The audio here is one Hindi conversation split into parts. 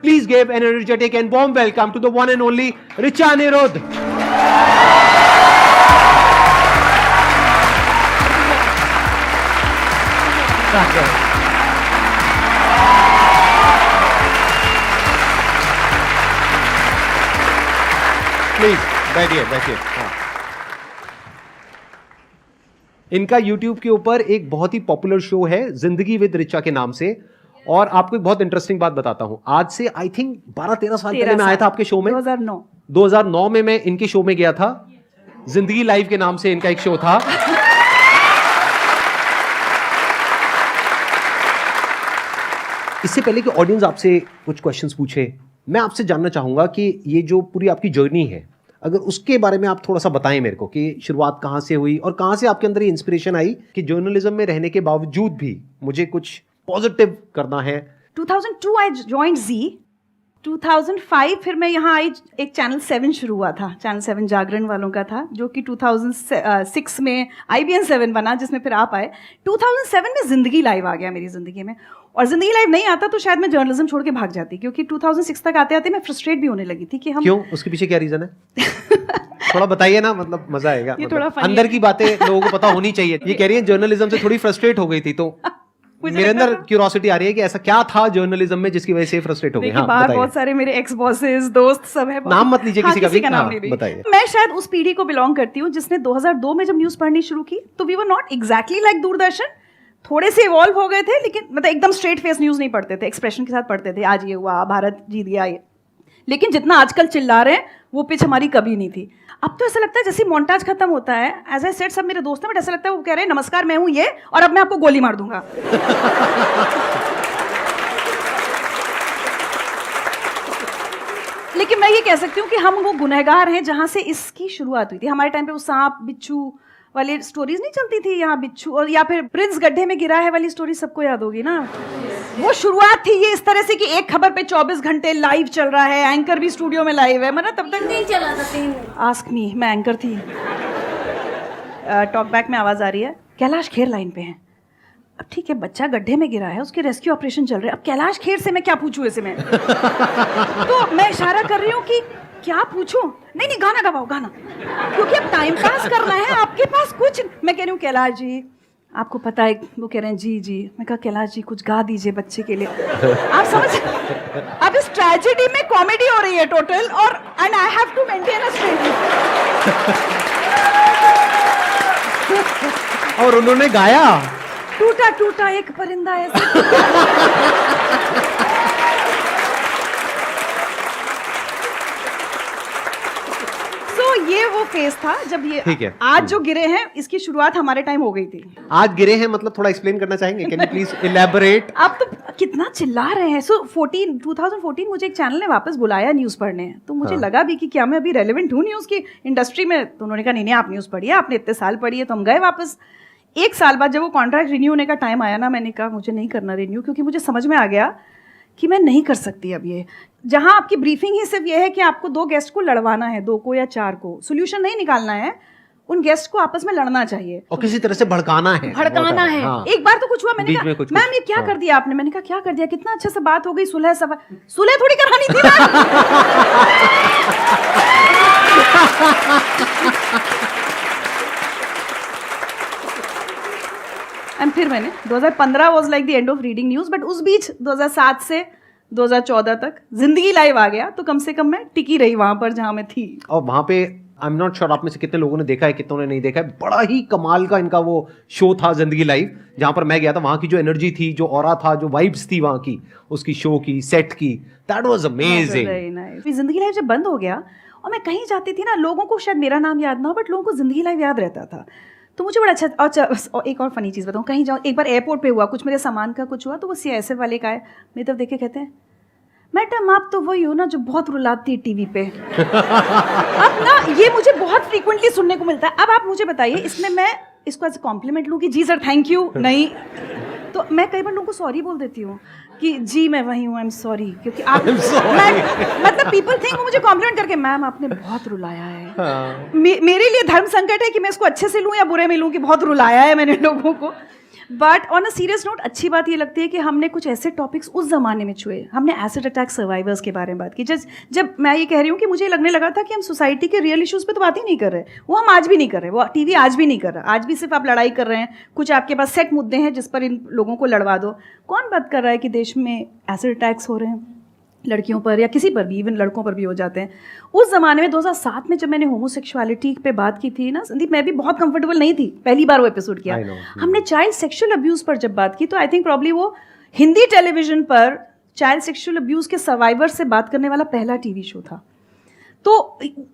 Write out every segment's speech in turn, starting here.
Please give an energetic and warm welcome to the one and only Richa Anirudh. Please, बैठिए। इनका YouTube के ऊपर एक बहुत ही पॉपुलर शो है जिंदगी विद रिचा के नाम से। और आपको एक बहुत इंटरेस्टिंग बात बताता हूं, आज से आई थिंक 12-13 साल पहले मैं आया था आपके शो में। 2009 में मैं इनके शो में गया था। जिंदगी लाइव के नाम से इनका एक शो था। इससे पहले कि ऑडियंस आपसे कुछ क्वेश्चंस पूछे, मैं आपसे जानना चाहूंगा कि ये जो पूरी आपकी जर्नी है, अगर उसके बारे में आप थोड़ा सा बताएं मेरे को कि शुरुआत कहां से हुई और कहां से आपके अंदर ये इंस्पिरेशन आई कि जर्नलिज्म में रहने के बावजूद भी मुझे कुछ पॉजिटिव करना है। 2002 आई जॉइंड जी। 2005 फिर मैं यहाँ आई, एक चैनल 7 शुरू हुआ था, चैनल 7 जागरण वालों का था, जो कि 2006 में IBN 7 बना, जिसमें फिर आप आए। 2007 में जिंदगी लाइव आ गया मेरी ज़िंदगी में, और जिंदगी लाइव नहीं आता तो शायद मैं जर्नलिज्म छोड़ के भाग जाती, क्योंकि 2006 तक आते आते मैं फ्रस्ट्रेट भी होने लगी थी कि हम क्यों, उसके पीछे क्या रीजन है? थोड़ा बताइए ना, मतलब मजा आएगा। ये थोड़ा अंदर की बातें लोगों को पता होनी चाहिए। ये कह रही है जर्नलिज्म से थोड़ी फ्रस्ट्रेट हो गई थी, तो मेरे अंदर क्यूरियोसिटी आ रही है कि ऐसा क्या था जर्नलिज्म में जिसकी वजह से फ्रस्ट्रेट हो गए। हाँ, बाहर बहुत सारे मेरे एक्स बॉसेस, दोस्त सब है। नाम मत लीजिए किसी का भी, नाम नहीं बताइए। मैं शायद उस पीढ़ी को बिलोंग करती हूँ जिसने 2002 में जब न्यूज पढ़नी शुरू की, तो we were not exactly like Doordarshan, थोड़े से इवॉल्व हो गए थे, लेकिन मतलब एकदम स्ट्रेट फेस न्यूज नहीं पढ़ते थे, एक्सप्रेशन के साथ पढ़ते थे, आज ये हुआ, भारत जीत गया ये। लेकिन जितना आजकल चिल्ला रहे हैं वो पिच हमारी कभी नहीं थी। अब तो ऐसा लगता है जैसे मोन्टाज खत्म होता है, एज आई सेड सब मेरे दोस्त हैं, बट ऐसा लगता है वो कह रहे हैं नमस्कार मैं हूं ये, और अब मैं आपको गोली मार दूंगा। लेकिन मैं ये कह सकती हूँ कि हम वो गुनहगार हैं जहां से इसकी शुरुआत हुई थी। हमारे टाइम पे वो सांप बिच्छू वाली स्टोरीज नहीं चलती थी, यहाँ बिच्छू, और या फिर प्रिंस गड्ढे में गिरा है वाली स्टोरी सबको याद होगी ना। वो शुरुआत थी ये इस तरह से कि एक खबर पे 24 घंटे लाइव चल रहा है, एंकर भी स्टूडियो में लाइव है, मतलब तब तक नहीं चला सकती। आस्क मी, मैं एंकर थी। टॉक बैक में आवाज आ रही है, कैलाश खेर लाइन पे हैं। अब ठीक है, बच्चा गड्ढे में गिरा है, उसके रेस्क्यू ऑपरेशन चल रहे हैं, अब कैलाश खेर से मैं क्या पूछूं ऐसे में? तो मैं इशारा कर रही हूँ कि क्या पूछूं? नहीं गाना गवाओ, गाना, क्योंकि अब टाइम पास करना है, आपके पास कुछ। मैं कह रही हूँ कैलाश जी आपको पता है, वो कह रहे हैं जी। मैं कहा कैलाश जी कुछ गा दीजिए बच्चे के लिए। आप समझ, अब इस ट्रेजेडी में कॉमेडी हो रही है टोटल, और and I have to maintain a straight. और उन्होंने गाया, टूटा टूटा एक परिंदा ऐसे। ये वो फेज था जब ये, ठीक है, आज जो गिरे हैं इसकी शुरुआत हमारे टाइम हो गई थी। आज गिरे हैं मतलब थोड़ा एक्सप्लेन करना चाहेंगे? Can you please elaborate? आप तो कितना चिल्ला रहे हैं। सो 2014 मुझे एक चैनल ने वापस बुलाया न्यूज पढ़ने, तो मुझे लगा भी कि क्या मैं अभी रेलेवेंट हूँ न्यूज की इंडस्ट्री में। तो उन्होंने कहा नहीं आप न्यूज पढ़िए, आपने इतने साल पढ़ी है। तो हम गए वापस। 1 साल बाद जब वो कॉन्ट्रैक्ट रिन्यू होने का टाइम आया ना, मैंने कहा मुझे नहीं करना रिन्यू, क्योंकि मुझे समझ में आ गया कि मैं नहीं कर सकती अब ये। जहां आपकी ब्रीफिंग ही सिर्फ ये है कि आपको 2 गेस्ट को लड़वाना है, 2 को या 4 को, सोल्यूशन नहीं निकालना है, उन गेस्ट को आपस में लड़ना चाहिए और किसी तरह से भड़काना है। हाँ। एक बार तो कुछ हुआ, मैंने कहा मैम ये क्या कर दिया आपने? मैंने कहा क्या कर दिया, कितना अच्छा सा बात हो गई, सुलह थोड़ी करानी थी ना। एंड फिर मैंने 2015 was like the end of reading news, but उस बीच 2007 से 2014 तक जिंदगी लाइव आ गया, तो कम से कम मैं टिकी रही वहां पर जहां मैं थी। और वहां पे आई एम नॉट श्योर आप में से कितने लोगों ने देखा है, कितनों ने नहीं देखा है, बड़ा ही कमाल का इनका वो शो था जिंदगी लाइव, जहां पर मैं गया था। वहां की जो एनर्जी थी, जो ऑरा था, जो वाइब्स थी वहां की, उसकी शो की, सेट की, दैट वाज अमेजिंग। जिंदगी लाइव जब बंद हो गया और मैं कहीं जाती थी ना, लोगों को शायद मेरा नाम याद ना हो, बट लोगों को जिंदगी लाइव याद रहता था, तो मुझे बड़ा अच्छा। और एक और फनी चीज़ बताऊँ, कहीं जाऊँ, एक बार एयरपोर्ट पे हुआ कुछ, मेरे सामान का कुछ हुआ, तो वो CISF वाले का है, मेरी तरफ देख के कहते हैं मैडम आप तो वही हो ना जो बहुत रुलाती है टीवी पे। अब ना ये मुझे बहुत फ्रीक्वेंटली सुनने को मिलता है। अब आप मुझे बताइए, इसमें मैं इसको एज कॉम्प्लीमेंट लूँ कि जी सर थैंक यू? नहीं, तो मैं कई बार लोगों को सॉरी बोल देती हूँ कि जी मैं वही हूँ, आई एम सॉरी, क्योंकि आप मतलब पीपल थिंक वो मुझे कॉम्प्लीमेंट करके मैम आपने बहुत रुलाया है। मेरे लिए धर्म संकट है कि मैं इसको अच्छे से लूँ या बुरे में लूँ कि बहुत रुलाया है मैंने लोगों को। But on a serious note अच्छी बात ये लगती है कि हमने कुछ ऐसे टॉपिक्स उस ज़माने में छुए। हमने एसिड अटैक सर्वाइवर्स के बारे में बात की। जब मैं ये कह रही हूँ कि मुझे लगने लगा था कि हम सोसाइटी के रियल इश्यूज़ पे तो बात ही नहीं कर रहे, वो हम आज भी नहीं कर रहे, वो टीवी आज भी नहीं कर रहा। आज भी सिर्फ आप लड़ाई कर रहे हैं, कुछ आपके पास सेट मुद्दे हैं जिस पर इन लोगों को लड़वा दो। कौन बात कर रहा है कि देश में एसिड अटैक्स हो रहे हैं लड़कियों पर या किसी पर भी, इवन लड़कों पर भी हो जाते हैं। उस ज़माने में 2007 में जब मैंने होमोसेक्सुअलिटी पे बात की थी ना संदीप, मैं भी बहुत कंफर्टेबल नहीं थी, पहली बार वो एपिसोड किया। हमने चाइल्ड सेक्सुअल अब्यूज़ पर जब बात की तो आई थिंक प्रॉब्ली वो हिंदी टेलीविजन पर चाइल्ड सेक्सुअल अब्यूज़ के सर्वाइवर से बात करने वाला पहला टीवी शो था। तो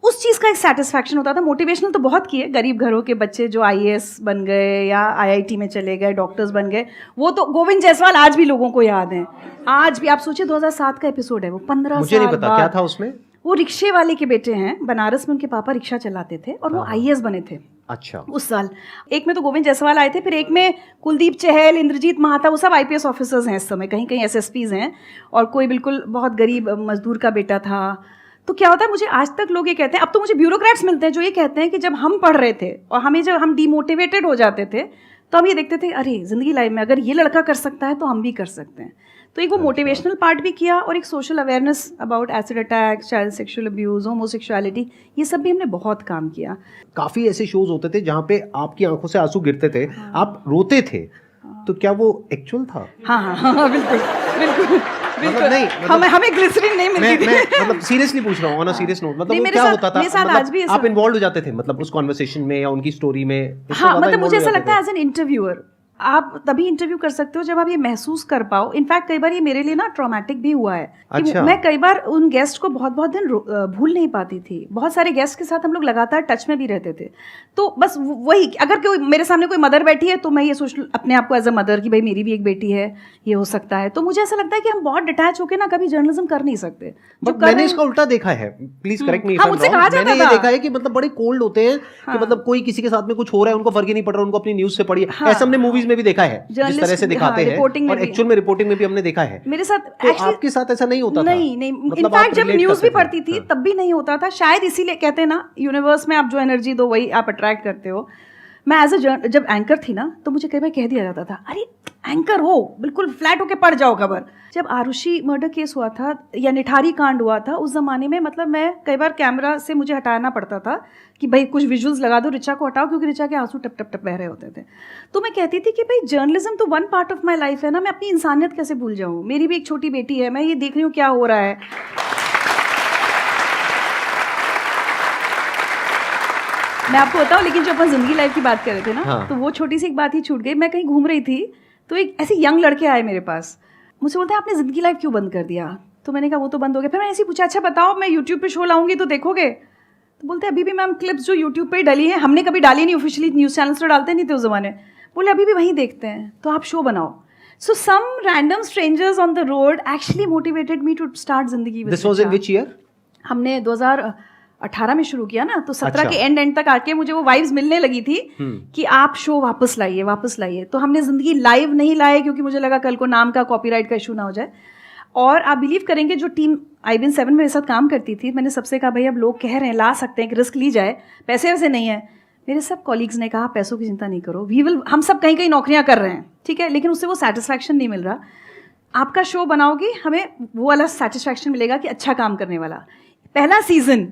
उस चीज़ का एक सेटिस्फैक्शन होता था। मोटिवेशनल तो बहुत किए, गरीब घरों के बच्चे जो IAS बन गए या IIT में चले गए, डॉक्टर्स बन गए, वो तो गोविंद जायसवाल आज भी लोगों को याद हैं। आज भी आप सोचिए 2007 का एपिसोड है वो, 15 मुझे नहीं पता क्या था उसमें। वो रिक्शे वाले के बेटे हैं, बनारस में उनके पापा रिक्शा चलाते थे और वो IAS बने थे। अच्छा। उस साल एक में तो गोविंद जायसवाल आए थे, फिर एक में कुलदीप चहल, इंद्रजीत महाता, वो सब IPS ऑफिसर्स हैं इस समय, कहीं कहीं SSPs हैं, और कोई बिल्कुल बहुत गरीब मजदूर का बेटा था। तो क्या होता है, मुझे आज तक लोग ये कहते हैं, अब तो मुझे ब्यूरोक्रेट्स मिलते हैं जो ये कहते हैं कि जब हम पढ़ रहे थे और हमें जब हम डिमोटिवेटेड हो जाते थे तो हम ये देखते थे अरे ज़िंदगी लाइफ में अगर ये लड़का कर सकता है तो हम भी कर सकते हैं। तो एक वो मोटिवेशनल पार्ट भी किया और एक social awareness about acid attack, child sexual abuse, homosexuality, ये सब भी हमने बहुत काम किया। काफ़ी ऐसे शोज होते थे जहाँ पे आपकी आंखों से आंसू गिरते थे, आप रोते थे, तो क्या वो एक्चुअल था? हाँ, बिल्कुल बिल्कुल बिल्कुल। नहीं, हमें ग्लिसरीन नहीं मिलती थी। मैं मतलब सीरियसली पूछ रहा हूँ, ऑन अ सीरियस नोट, मतलब वो क्या होता था? मतलब आप इन्वॉल्व हो जाते थे मतलब उस कॉन्वर्सेशन में या उनकी स्टोरी में? हाँ, मतलब मुझे ऐसा लगता है एज एन इंटरव्यूअर आप तभी इंटरव्यू कर सकते हो जब आप ये महसूस कर पाओ। इनफैक्ट कई बार ये मेरे लिए ना ट्रॉमेटिक भी हुआ है कि अच्छा। मैं कई बार उन गेस्ट को बहुत बहुत दिन भूल नहीं पाती थी। बहुत सारे गेस्ट के साथ हम लोग लगातार टच में भी रहते थे। तो बस वही, अगर कोई मेरे सामने कोई मदर बैठी है तो मैं ये सोच अपने आप को एज अ मदर कि भाई मेरी भी एक बेटी है, ये हो सकता है। तो मुझे ऐसा लगता है कि हम बहुत डिटैच होकर ना कभी जर्नलिज्म कर नहीं सकते। बट मैंने इसका उल्टा देखा है, please correct me if I am wrong, मैंने ये देखा है कि मतलब बड़े कोल्ड होते हैं कि मतलब कोई किसी के साथ में कुछ हो रहा है उनको फर्क ही नहीं पड़ रहा, उनको अपनी न्यूज से पड़ी है। ऐसा हमने मूवीज में भी देखा है, जिस तरह से दिखाते हैं, और एक्चुअल में रिपोर्टिंग में भी हमने देखा है। मेरे साथ तो आपके साथ ऐसा नहीं होता था? नहीं, इनफैक्ट जब न्यूज भी पढ़ती थी तब भी नहीं होता था। शायद इसीलिए कहते हैं ना, यूनिवर्स में आप जो एनर्जी दो वही आप अट्रैक्ट करते हो। मैं एज अ जब एंकर थी ना तो मुझे कई बार कह दिया जाता था, अरे एंकर हो, बिल्कुल फ्लैट होके पढ़ जाओ खबर। जब आरुषि मर्डर केस हुआ था या निठारी कांड हुआ था उस ज़माने में, मतलब मैं कई बार कैमरा से मुझे हटाना पड़ता था कि भाई कुछ विजुअल्स लगा दो, रिचा को हटाओ, क्योंकि रिचा के आंसू टप टप टप बह रहे होते थे। तो मैं कहती थी कि भाई जर्नलिज्म तो one part of my life है ना, मैं अपनी इंसानियत कैसे भूल जाऊँ? मेरी भी एक छोटी बेटी है, मैं ये देख रही हूँ क्या हो रहा है। मैं आपको बताऊँ, लेकिन जो अपन जिंदगी लाइफ की बात कर रहे थे ना, हाँ। तो वो छोटी सी एक बात ही छूट गई। मैं कहीं घूम रही थी तो एक ऐसे यंग लड़के आए मेरे पास, मुझसे बोलते हैं आपने जिंदगी लाइफ क्यों बंद कर दिया? तो मैंने कहा वो तो बंद हो गया। फिर मैंने ऐसे पूछा, अच्छा बताओ मैं यूट्यूब पे शो लाऊंगी तो देखोगे? तो बोलते हैं अभी भी मैम क्लिप्स जो यूट्यूब पे डली हैं, हमने कभी डाली नहीं, ऑफिशियली न्यूज़ चैनल्स तो डालते नहीं थे उस जमाने। बोले अभी भी वहीं देखते हैं, तो आप शो बनाओ। So some random strangers on the road actually motivated me to start जिंदगी with This was in which year? हमने 2018 में शुरू किया ना, तो 17 अच्छा। के एंड तक आके मुझे वो वाइब्स मिलने लगी थी कि आप शो वापस लाइए। तो हमने जिंदगी लाइव नहीं लाए क्योंकि मुझे लगा कल को नाम का कॉपीराइट का इशू ना हो जाए। और आप बिलीव करेंगे, जो टीम IBN 7 में मेरे साथ काम करती थी, मैंने सबसे कहा भाई अब लोग कह रहे हैं ला सकते हैं कि रिस्क ली जाए, पैसे वैसे नहीं है। मेरे सब कॉलीग्स ने कहा पैसों की चिंता नहीं करो, हम सब कहीं कहीं नौकरियां कर रहे हैं, ठीक है, लेकिन उससे वो सेटिस्फैक्शन नहीं मिल रहा। आपका शो बनाओगी, हमें वो वाला सेटिस्फैक्शन मिलेगा कि अच्छा काम करने वाला। पहला सीजन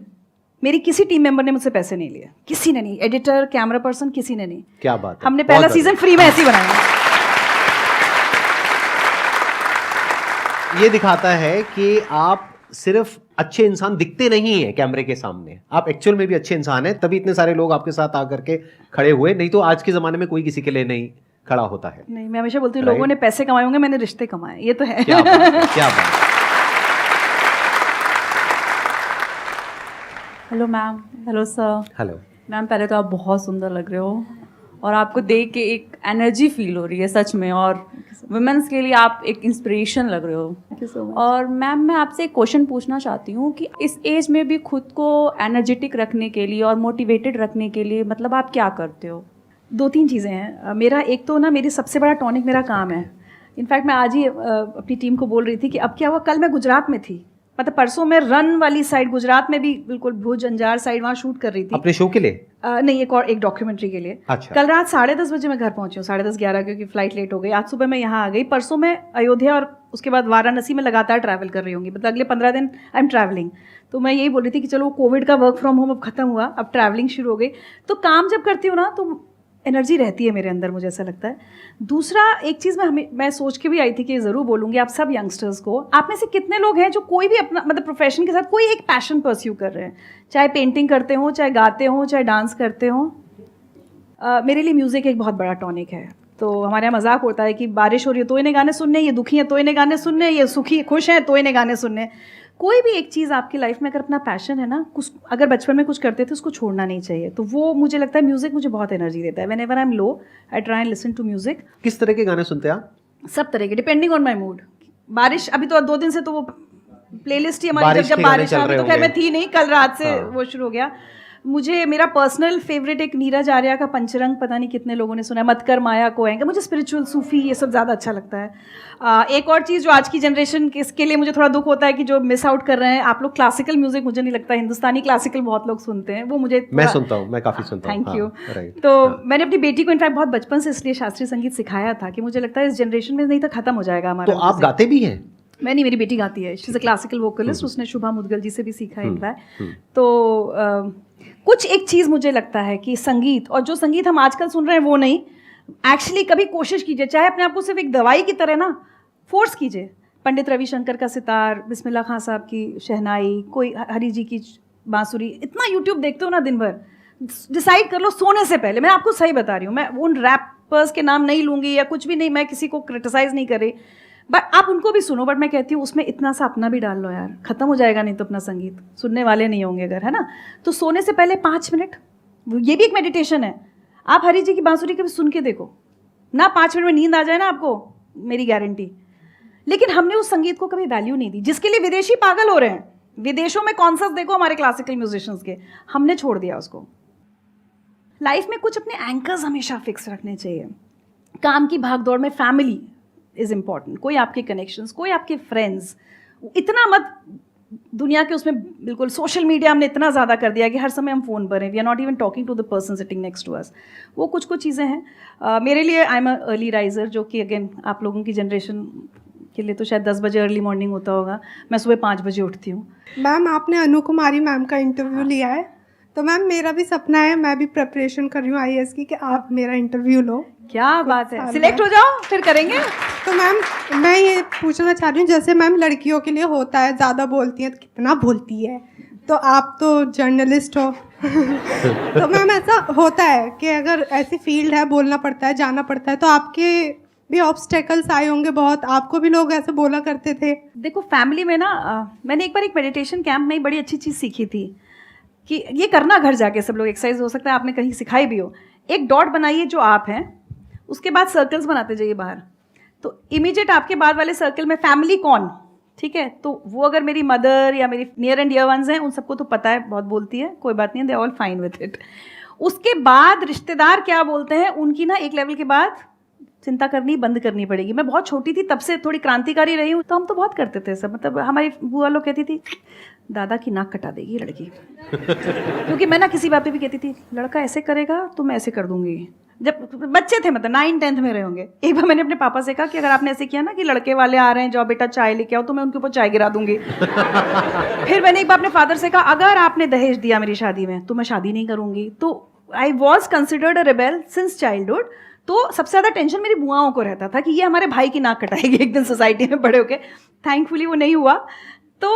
मेरी किसी टीम मेंबर ने मुझसे पैसे नहीं लिए, किसी ने नहीं, एडिटर, कैमरा पर्सन, किसी ने नहीं। क्या बात है, हमने पहला सीजन फ्री में ऐसे ही बनाया। ये दिखाता है कि आप सिर्फ अच्छे इंसान दिखते नहीं हैं कैमरे के सामने, आप एक्चुअल में भी अच्छे इंसान हैं, तभी इतने सारे लोग आपके साथ आकर के खड़े हुए। नहीं तो आज के ज़माने में कोई किसी के लिए नहीं खड़ा होता है। नहीं, मैं हमेशा बोलती हूँ लोगों ने पैसे कमाए होंगे, मैंने रिश्ते कमाए, ये तो है। क्या बात है, क्या बात है। Hello ma'am. Hello sir. Hello ma'am, पहले तो आप बहुत सुंदर लग रहे हो और आपको देख के एक एनर्जी फील हो रही है सच में, और वुमेन्स के लिए आप एक इंस्पिरेशन लग रहे हो। Thank you so much. और मैम मैं आपसे एक क्वेश्चन पूछना चाहती हूँ कि इस एज में भी खुद को एनर्जेटिक रखने के लिए और मोटिवेटेड रखने के लिए मतलब आप क्या करते हो? 2-3 चीज़ें हैं। मेरा एक तो ना, मेरी सबसे बड़ा टॉनिक मेरा काम है। इनफैक्ट मैं आज ही अपनी टीम को बोल रही थी कि अब क्या हुआ, कल मैं गुजरात में थी, मतलब परसों मैं रन वाली साइड, गुजरात में भी बिल्कुल भुज अंजार साइड, वहाँ शूट कर रही थी। अपने शो के लिए? नहीं, एक डॉक्यूमेंट्री के लिए। अच्छा। कल रात 10:30 बजे मैं घर पहुंची हूँ, 10:30-11, क्योंकि फ्लाइट लेट हो गई। आज सुबह मैं यहाँ आ गई, परसों मैं अयोध्या और उसके बाद वाराणसी में लगातार ट्रैवल कर रही होंगी, मतलब अगले 15 दिन आई एम ट्रैवलिंग। तो मैं यही बोल रही थी कि चलो कोविड का वर्क फ्रॉम होम अब खत्म हुआ, अब ट्रैवलिंग शुरू हो गई, तो काम जब करती हूँ ना तो एनर्जी रहती है मेरे अंदर, मुझे ऐसा लगता है। दूसरा एक चीज़ मैं सोच के भी आई थी कि ज़रूर बोलूँगी आप सब यंगस्टर्स को, आप में से कितने लोग हैं जो कोई भी अपना मतलब प्रोफेशन के साथ कोई एक पैशन परस्यू कर रहे हैं, चाहे पेंटिंग करते हो, चाहे गाते हो, चाहे डांस करते हो। मेरे लिए म्यूज़िक एक बहुत बड़ा टॉनिक है। तो हमारे यहाँ मजाक होता है कि बारिश हो रही है तो इन्हें गाने सुनने, ये दुखी है तो इन्हें गाने सुनने, ये सुखी खुश हैं तो इन्हें गाने सुनने। कोई भी एक चीज़ आपकी लाइफ में अगर अपना पैशन है ना, कुछ अगर बचपन में कुछ करते थे उसको छोड़ना नहीं चाहिए। तो वो मुझे लगता है म्यूज़िक मुझे बहुत एनर्जी देता है। Whenever I am low I try and listen to music. किस तरह के गाने सुनते हैं आप? सब तरह के, डिपेंडिंग ऑन माई मूड। बारिश अभी तो 2 दिन से तो वो प्लेलिस्ट ही हमारी जब बारिश आ रही तो खैर मैं थी नहीं, कल रात से वो शुरू हो गया। मुझे मेरा पर्सनल फेवरेट एक नीरज आर्या का पंचरंग, पता नहीं कितने लोगों ने सुना है, मत कर माया को आएंगे। मुझे स्पिरिचुअल सूफी ये सब ज़्यादा अच्छा लगता है। एक और चीज़ जो आज की जनरेशन के इसके लिए मुझे थोड़ा दुख होता है कि जो मिस आउट कर रहे हैं आप लोग, क्लासिकल म्यूजिक मुझे नहीं लगता, हिंदुस्तानी क्लासिकल बहुत लोग सुनते हैं, वो मुझे मैं सुनता हूँ, मैं काफ़ी सुनता हूँ। Thank you. तो मैंने अपनी बेटी को इनफैक्ट बहुत बचपन से इसलिए शास्त्रीय संगीत सिखाया था कि मुझे लगता है इस जनरेशन में नहीं तो खत्म हो जाएगा हमारा। तो आप गाते भी हैं? मैं नहीं, मेरी बेटी गाती है, she is a classical vocalist, उसने शुभा मुदगल जी से भी सीखा है। तो कुछ एक चीज़ मुझे लगता है कि संगीत, और जो संगीत हम आजकल सुन रहे हैं वो नहीं, एक्चुअली कभी कोशिश कीजिए, चाहे अपने आप को सिर्फ एक दवाई की तरह ना फोर्स कीजिए। पंडित रविशंकर का सितार, बिस्मिल्लाह खां साहब की शहनाई, कोई हरी जी की बांसुरी, इतना यूट्यूब देखते हो ना दिन भर, डिसाइड कर लो सोने से पहले। मैं आपको सही बता रही हूँ, मैं उन रैपर्स के नाम नहीं लूँगी या कुछ भी नहीं, मैं किसी को क्रिटिसाइज़ नहीं कर रही, बट आप उनको भी सुनो, बट मैं कहती हूँ उसमें इतना सा अपना भी डाल लो यार, खत्म हो जाएगा नहीं तो अपना संगीत, सुनने वाले नहीं होंगे अगर, है ना। तो सोने से पहले 5 मिनट, ये भी एक मेडिटेशन है। आप हरी जी की बांसुरी कभी सुन के देखो ना, 5 मिनट में नींद आ जाए ना आपको, मेरी गारंटी। लेकिन हमने उस संगीत को कभी वैल्यू नहीं दी, जिसके लिए विदेशी पागल हो रहे हैं। विदेशों में कॉन्सर्ट देखो हमारे क्लासिकल म्यूजिशियंस के, हमने छोड़ दिया उसको। लाइफ में कुछ अपने एंकर्स हमेशा फिक्स रखने चाहिए। काम की भागदौड़ में फैमिली इज़ इम्पॉर्टेंट, कोई आपके कनेक्शंस, कोई आपके फ्रेंड्स, इतना मत दुनिया के उसमें, बिल्कुल सोशल मीडिया हमने इतना ज़्यादा कर दिया कि हर समय हम फ़ोन पर हैं, we are not even talking to the person sitting next to us. वो कुछ चीज़ें हैं। मेरे लिए I am a early riser, जो कि अगेन आप लोगों की जनरेशन के लिए तो शायद 10 बजे अर्ली मॉर्निंग होता होगा, मैं सुबह 5 बजे उठती हूँ। मैम आपने अनु कुमारी मैम का इंटरव्यू लिया है, तो मैम मेरा भी सपना है, मैं भी प्रिपरेशन कर रही हूँ IAS की, कि आप मेरा इंटरव्यू लो। क्या बात है, सिलेक्ट हो जाओ फिर करेंगे। तो मैम मैं ये पूछना चाह रही हूँ, जैसे मैम लड़कियों के लिए होता है ज़्यादा बोलती हैं, तो कितना बोलती है, तो आप तो जर्नलिस्ट हो तो मैम ऐसा होता है कि अगर ऐसी फील्ड है, बोलना पड़ता है, जाना पड़ता है, तो आपके भी ऑब्स्टेकल्स आए होंगे बहुत, आपको भी लोग ऐसे बोला करते थे? देखो फैमिली में ना मैंने एक बार एक मेडिटेशन कैंप में बड़ी अच्छी चीज़ सीखी थी कि ये करना घर जाके सब लोग, एक्सरसाइज हो सकता है आपने कहीं सिखाई भी हो। एक डॉट बनाइए जो आप हैं, उसके बाद सर्कल्स बनाते जाइए बाहर, तो इमीडिएट आपके बाद वाले सर्कल में फैमिली कौन, ठीक है, तो वो अगर मेरी मदर या मेरी नियर एंड डियर वंस हैं, उन सबको तो पता है, बहुत बोलती है, कोई बात नहीं, they all fine with it. उसके बाद रिश्तेदार क्या बोलते हैं, उनकी ना एक लेवल के बाद चिंता करनी बंद करनी पड़ेगी। मैं बहुत छोटी थी तब से थोड़ी क्रांतिकारी रही हूँ, तो हम तो बहुत करते थे सब, मतलब हमारी बुआ लोग कहती थी दादा की नाक कटा देगी लड़की क्योंकि मैं ना किसी बात पे भी कहती थी लड़का ऐसे करेगा तो मैं ऐसे कर दूंगी। जब बच्चे थे, मतलब 9-10th में रहे होंगे, एक बार मैंने अपने पापा से कहा कि अगर आपने ऐसे किया ना कि लड़के वाले आ रहे हैं, जाओ बेटा चाय लेके आओ, तो मैं उनके ऊपर चाय गिरा दूंगी फिर मैंने एक बार अपने फादर से कहा अगर आपने दहेज दिया मेरी शादी में तो मैं शादी नहीं करूंगी। तो I was considered a rebel since childhood. तो सबसे ज़्यादा टेंशन मेरी बुआओं को रहता था कि ये हमारे भाई की नाक कटाएगी एक दिन सोसाइटी में बड़े होके। थैंकफुली वो नहीं हुआ। तो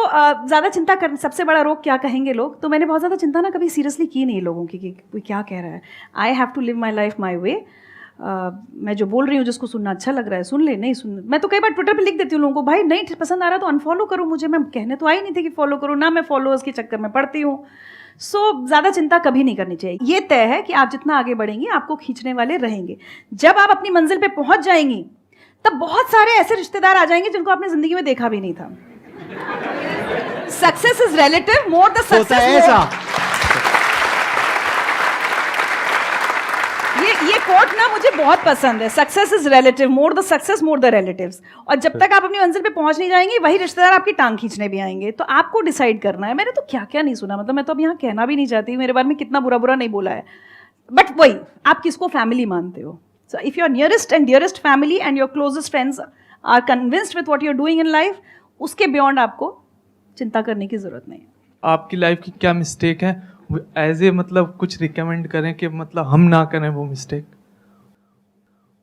ज़्यादा चिंता कर, सबसे बड़ा रोग क्या कहेंगे लोग, तो मैंने बहुत ज़्यादा चिंता ना कभी सीरियसली की नहीं लोगों की कि कोई क्या कह रहा है। I have to live my life my way. मैं जो बोल रही हूँ जिसको सुनना अच्छा लग रहा है सुन ले, नहीं सुन। मैं तो कई बार ट्विटर पे लिख देती हूँ लोगों को, भाई नहीं पसंद आ रहा तो अनफॉलो करो मुझे। मैं कहने तो आई नहीं थी कि फॉलो करो ना, मैं फॉलोअर्स के चक्कर में पड़ती हूँ। सो ज़्यादा चिंता कभी नहीं करनी चाहिए। ये तय है कि आप जितना आगे बढ़ेंगी आपको खींचने वाले रहेंगे। जब आप अपनी मंजिल पे पहुंच जाएंगी तब बहुत सारे ऐसे रिश्तेदार आ जाएंगे जिनको आपने जिंदगी में देखा भी नहीं था। Success is relative, more the success. ये कोट ना मुझे बहुत पसंद है, success is relative, more the success more the relatives. और जब तक आप अपनी मंजिल पे पहुंच नहीं जाएंगे, वही रिश्तेदार आपकी टांग खींचने भी आएंगे। तो आपको डिसाइड करना है। मैंने तो क्या क्या नहीं सुना, मतलब मैं तो अब यहाँ कहना भी नहीं चाहती, मेरे बारे में कितना बुरा बुरा नहीं बोला है, बट वही, आप किसको फैमिली मानते हो? So if your nearest and dearest family and your closest friends are convinced with what you are doing in life, उसके बियॉन्ड आपको चिंता करने की जरूरत नहीं है। आपकी लाइफ की क्या मिस्टेक है, एज ए मतलब कुछ रिकमेंड करें कि मतलब हम ना करें वो मिस्टेक?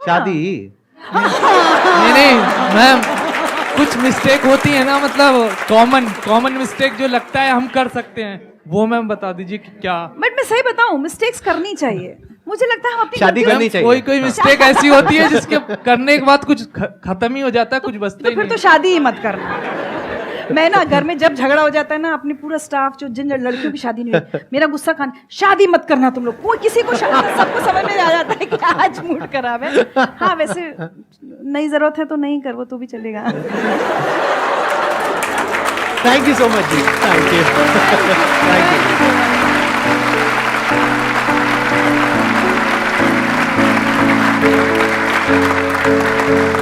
शादी। नहीं मैम, कुछ मिस्टेक होती है ना, मतलब कॉमन मिस्टेक जो लगता है हम कर सकते हैं, वो मैम बता दीजिए कि क्या। बट मैं सही बताऊं, मिस्टेक्स करनी चाहिए। मुझे लगता है हम अपनी शादी गलतियों- करनी चाहिए। कोई मिस्टेक ऐसी होती है जिसके करने के बाद कुछ खत्म ही हो जाता है, कुछ बचता तो ही फिर नहीं। तो शादी ही मत करना। मैं ना घर में जब झगड़ा हो जाता है ना, अपने पूरा स्टाफ जो जिन लड़कियों की शादी नहीं हुई, मेरा गुस्सा खान, शादी मत करना तुम लोग, कोई किसी को सबको समझ में आ जाता है कि आज मूड खराब है। हाँ वैसे नहीं जरूरत है तो नहीं कर, वो तो भी चलेगा। थैंक यू सो मच जी, थैंक यू, थैंक यू।